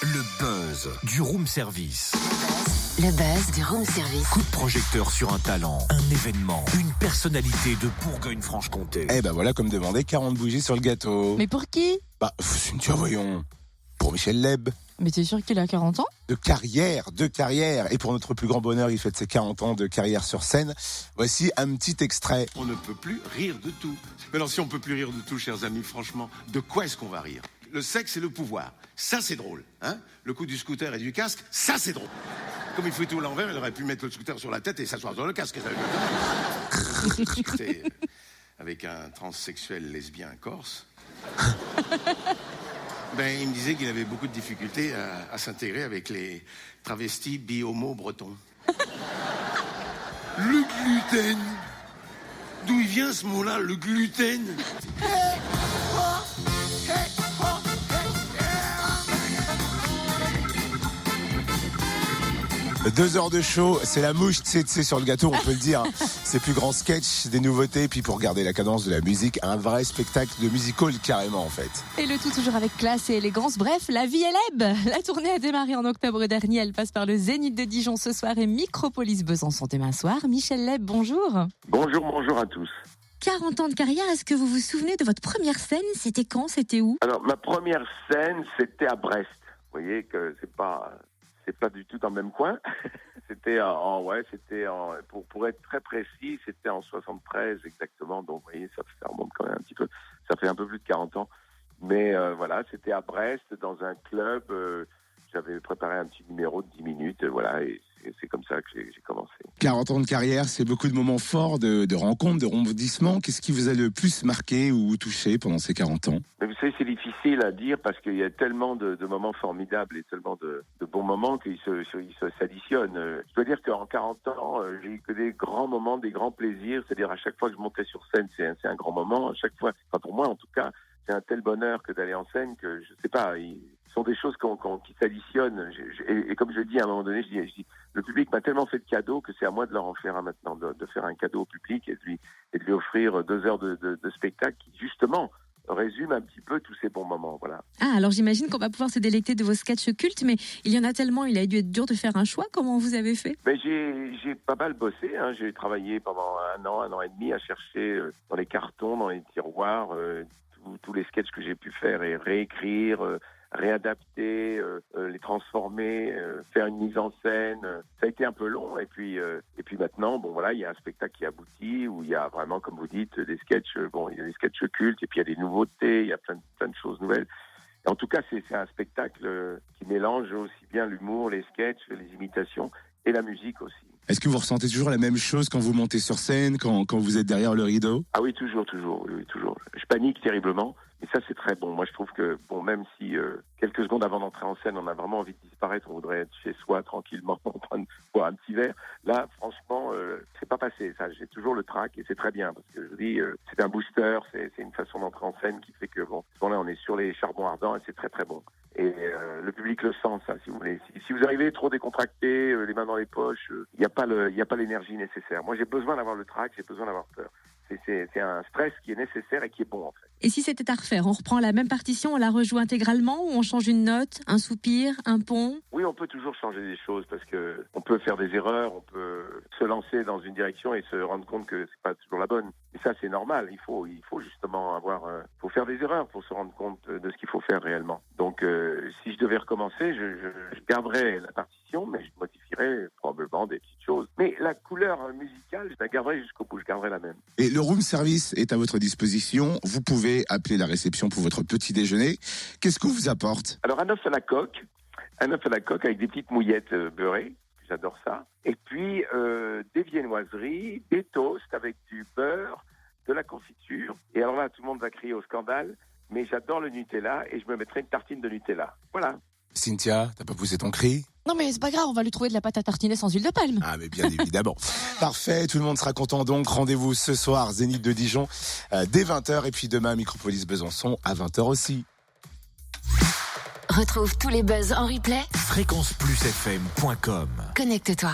Le buzz du room service. Le buzz du room service. Coup de projecteur sur un talent, un événement, une personnalité de Bourgogne-Franche-Comté. Eh ben voilà, comme demandé, 40 bougies sur le gâteau. Mais pour qui? Cynthia, voyons. Pour Michel Leb. Mais t'es sûr qu'il a 40 ans? De carrière. Et pour notre plus grand bonheur, il fête ses 40 ans de carrière sur scène. Voici un petit extrait. On ne peut plus rire de tout. Mais alors si on peut plus rire de tout, chers amis, franchement, de quoi est-ce qu'on va rire? Le sexe et le pouvoir, ça c'est drôle, hein? Le coup du scooter et du casque, ça c'est drôle. Comme il faut tout l'envers, il aurait pu mettre le scooter sur la tête et s'asseoir sur le casque. C'est avec un transsexuel lesbien corse. Il me disait qu'il avait beaucoup de difficultés à s'intégrer avec les travestis bi-homo bretons. Le gluten. D'où il vient ce mot-là, le gluten? 2 heures de show, c'est la mouche tsetse sur le gâteau, on peut le dire. Ses plus grands sketchs, des nouveautés, puis pour garder la cadence de la musique, un vrai spectacle de musical carrément en fait. Et le tout toujours avec classe et élégance. Bref, la vie est leb. La tournée a démarré en octobre dernier. Elle passe par le Zénith de Dijon ce soir et Micropolis Besançon demain soir. Michel Leb, bonjour. Bonjour à tous. 40 ans de carrière, est-ce que vous vous souvenez de votre première scène? C'était quand? C'était où? Alors, ma première scène, c'était à Brest. Vous voyez que c'est pas du tout dans le même coin. Pour être très précis, c'était en 73 exactement. Donc, vous voyez, ça remonte quand même un petit peu. Ça fait un peu plus de 40 ans. Mais voilà, c'était à Brest, dans un club. J'avais préparé un petit numéro de 10 minutes. Voilà, et c'est comme ça que j'ai commencé. 40 ans de carrière, c'est beaucoup de moments forts, de rencontres, de rebondissements. Qu'est-ce qui vous a le plus marqué ou touché pendant ces 40 ans? Mais vous savez, c'est difficile à dire parce qu'il y a tellement de moments formidables et tellement de bons moments qu'ils s'additionnent. Je dois dire qu'en 40 ans, j'ai eu que des grands moments, des grands plaisirs. C'est-à-dire à chaque fois que je montais sur scène, c'est un grand moment. À chaque fois, enfin pour moi en tout cas, c'est un tel bonheur que d'aller en scène que je sais pas. Ce sont des choses qui s'additionnent. Et comme je dis à un moment donné, je dis, le public m'a tellement fait de cadeaux que c'est à moi de leur en faire un maintenant, de faire un cadeau au public et de lui offrir 2 heures de spectacle qui justement résume un petit peu tous ces bons moments, voilà. Ah, alors j'imagine qu'on va pouvoir se délecter de vos sketchs cultes, mais il y en a tellement, il a dû être dur de faire un choix. Comment vous avez fait? J'ai pas mal bossé, hein. J'ai travaillé pendant un an et demi à chercher dans les cartons, dans les tiroirs, tous les sketchs que j'ai pu faire et réécrire, réadapter, les transformer, faire une mise en scène. Ça a été un peu long et puis maintenant, bon voilà, il y a un spectacle qui aboutit où il y a vraiment, comme vous dites, des sketchs. Il y a des sketchs cultes et puis il y a des nouveautés, il y a plein de choses nouvelles. Et en tout cas, c'est un spectacle qui mélange aussi bien l'humour, les sketchs, les imitations et la musique aussi. Est-ce que vous ressentez toujours la même chose quand vous montez sur scène, quand vous êtes derrière le rideau? Ah oui, toujours. Oui, toujours. Je panique terriblement. Et ça, c'est très bon. Moi, je trouve que, même si quelques secondes avant d'entrer en scène, on a vraiment envie de disparaître, on voudrait être chez soi, tranquillement, en train de boire un petit verre. Là, franchement, c'est pas passé. Ça, j'ai toujours le trac et c'est très bien. Parce que je vous dis, c'est un booster, c'est une façon d'entrer en scène qui fait que, là, on est sur les charbons ardents et c'est très, très bon. Et le public le sent, ça, si vous voulez. Si vous arrivez trop décontracté, les mains dans les poches, il n'y a pas l'énergie nécessaire. Moi, j'ai besoin d'avoir le trac, j'ai besoin d'avoir peur. C'est un stress qui est nécessaire et qui est bon, en fait. Et si c'était à refaire, on reprend la même partition, on la rejoue intégralement ou on change une note, un soupir, un pont? Oui, on peut toujours changer des choses parce que on peut faire des erreurs, on peut se lancer dans une direction et se rendre compte que c'est pas toujours la bonne. Et ça, c'est normal. Il faut justement faut faire des erreurs pour se rendre compte de ce qu'il faut faire réellement. Donc, si je devais recommencer, je garderais la partition, mais je modifierais probablement des petites choses. Mais la couleur musicale, je la garderai jusqu'au bout, je garderai la même. Et le room service est à votre disposition. Vous pouvez appeler la réception pour votre petit déjeuner. Qu'est-ce qu'on vous apporte? Alors, un œuf à la coque avec des petites mouillettes beurrées. J'adore ça. Et puis, des viennoiseries, des toasts avec du beurre, de la confiture. Et alors là, tout le monde va crier au scandale, mais j'adore le Nutella et je me mettrai une tartine de Nutella. Voilà. Cynthia, t'as pas poussé ton cri? Non mais c'est pas grave, on va lui trouver de la pâte à tartiner sans huile de palme. Ah mais bien évidemment. Parfait, tout le monde sera content donc. Rendez-vous ce soir, Zénith de Dijon, dès 20h et puis demain, Micropolis Besançon à 20h aussi. Retrouve tous les buzz en replay. Fréquenceplusfm.com. Connecte-toi.